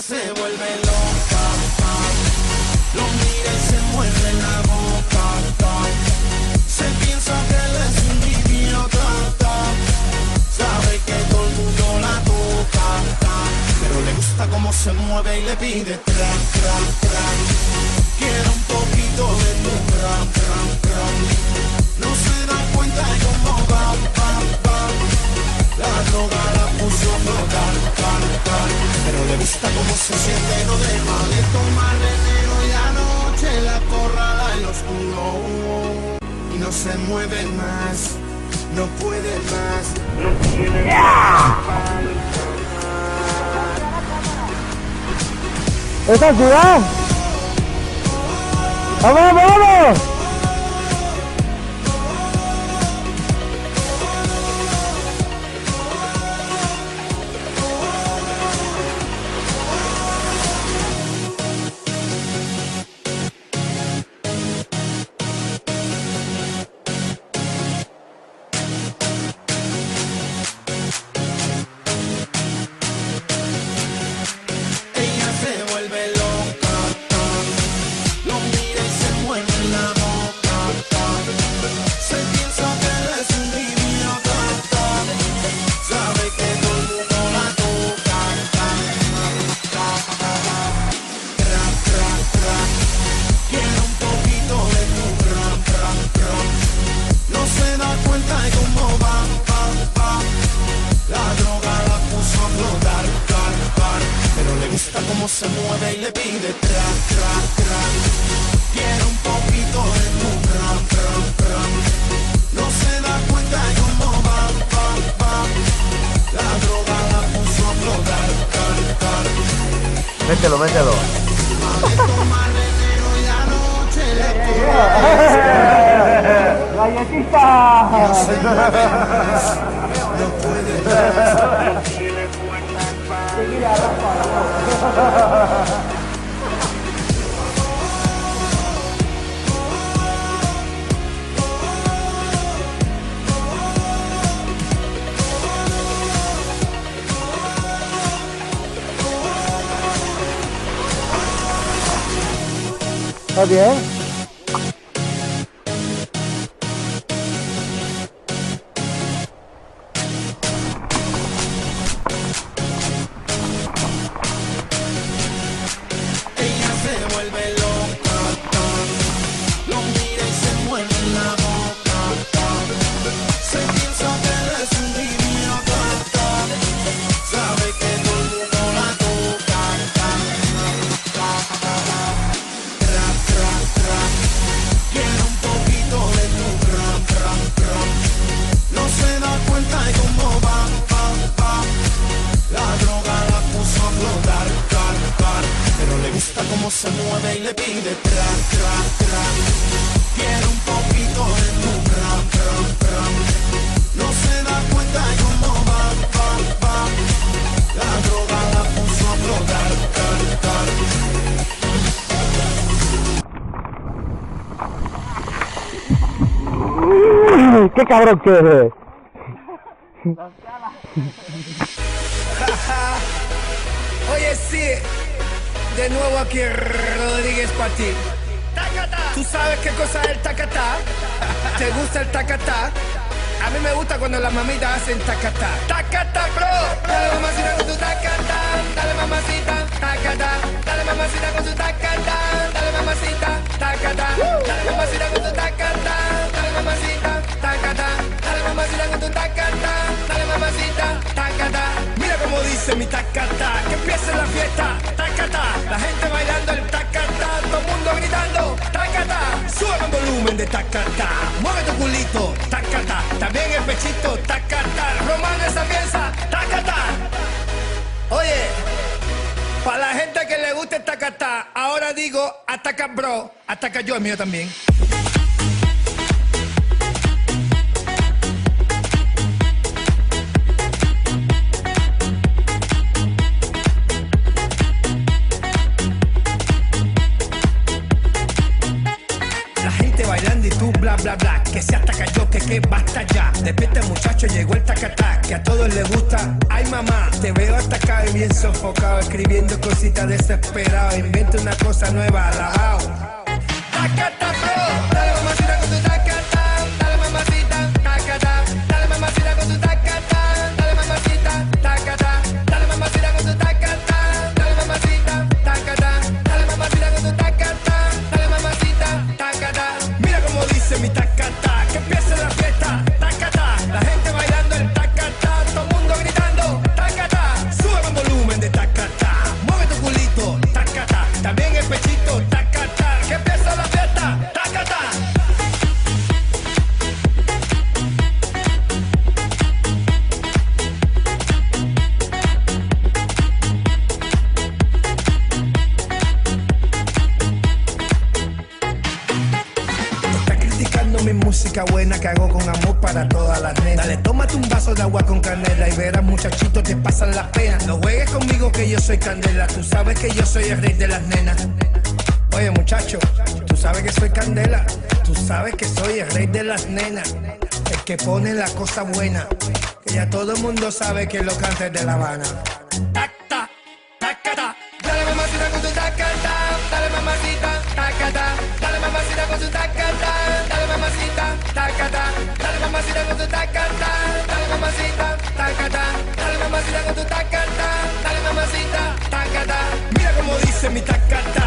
se vuelve loca, lo mira y se muerde la boca, se piensa que él es un idiota, sabe que todo el mundo la toca, pero le gusta cómo se mueve y le pide tra, tra, tra. Quiere un poquito de tu tra, tra, tra. No se da cuenta de cómo va, la droga la puso a flotar, pero le gusta cómo se siente, no deja de tomar veneno y anoche la acorrala en lo oscuro y no se mueve más, no puede más, no tiene ¡Esta ciudad! ¡Vamos, vamos! Se mueve y le pide tra, tra, tra. Quiere un poquito de tu tra, tra, tra. No se da cuenta de cómo va. La droga la puso a flotar, Mételo, mételo. De tomar veneno y anoche le ¡Galletita! no puede más. ¿Está bien? Se mueve y le pide tra, tra, tra. Quiere un poquito de tu tra, tra, tra. No se da cuenta de cómo va. La droga la puso a flotar, ¡Qué cabrón que eres! Oye, sí. De nuevo aquí Rodríguez para ti. ¿Tú sabes qué cosa es el tacatá? ¿Te gusta el tacatá? A mí me gusta cuando las mamitas hacen tacatá. Tacatá, bro. Dale mamacita con tu tacatá. Dale mamacita, tacatá. Dale mamacita con tu tacatá. Dale mamacita, tacatá. Dale mamacita con tu tacatá. Dale mamacita, tacatá. Dale mamacita con tu tacatá. Dale mamacita, tacatá. Mira cómo dice mi tacatá. Que empiece la fiesta. Tacatá. La gente bailando el tacatá. Todo el mundo gritando tacatá. Sube el volumen de tacatá. Mueve tu culito, tacatá. También el pechito, tacatá. Román esa pieza, tacatá. Oye, para la gente que le guste el tacatá, ahora digo ataca bro, ataca yo, el mío también. La gente bailando y tú bla bla bla. que se ataca yo, que basta ya. Despierta muchacho, llegó el tacatá, que a todos les gusta. Ay mamá, te veo atacado y bien sofocado, escribiendo cositas desesperado. Inventa una cosa nueva, alabao. Tacatá, dale mamacita con tu tacatá, dale mamacita, tacatá, dale mamacita con tu tacatá, dale mamacita, tacatá, dale mamacita con tu tacatá, dale mamacita, tacatá, dale mamacita con tu tacatá, dale mamacita, tacatá. Mira cómo dice mi tacatá, que empiece la fiesta, tacatá, la gente bailando el tacatá, todo el mundo gritando, tacatá, sube el volumen de tacatá, mueve tu culito, tacatá, también el pechito, tacatá, que empieza la fiesta, tacatá. Mi música buena que hago con amor para todas las nenas. Dale, tómate un vaso de agua con canela y verás muchachitos te pasan las penas. No juegues conmigo que yo soy candela, tú sabes que yo soy el rey de las nenas. Oye muchacho, tú sabes que soy candela, tú sabes que soy el rey de las nenas, el que pone la cosa buena, que ya todo el mundo sabe que lo canta de La Habana. Tacta, tacata, dale mamacita con tu tacata, dale mamacita, tacata, dale mamacita con tu tacata, dale mamacita, tacata, dale mamacita con tu tacata, dale mamacita, tacata, dale mamacita con tu tacata, dale mamacita, tacata. Mira cómo dice mi tacata.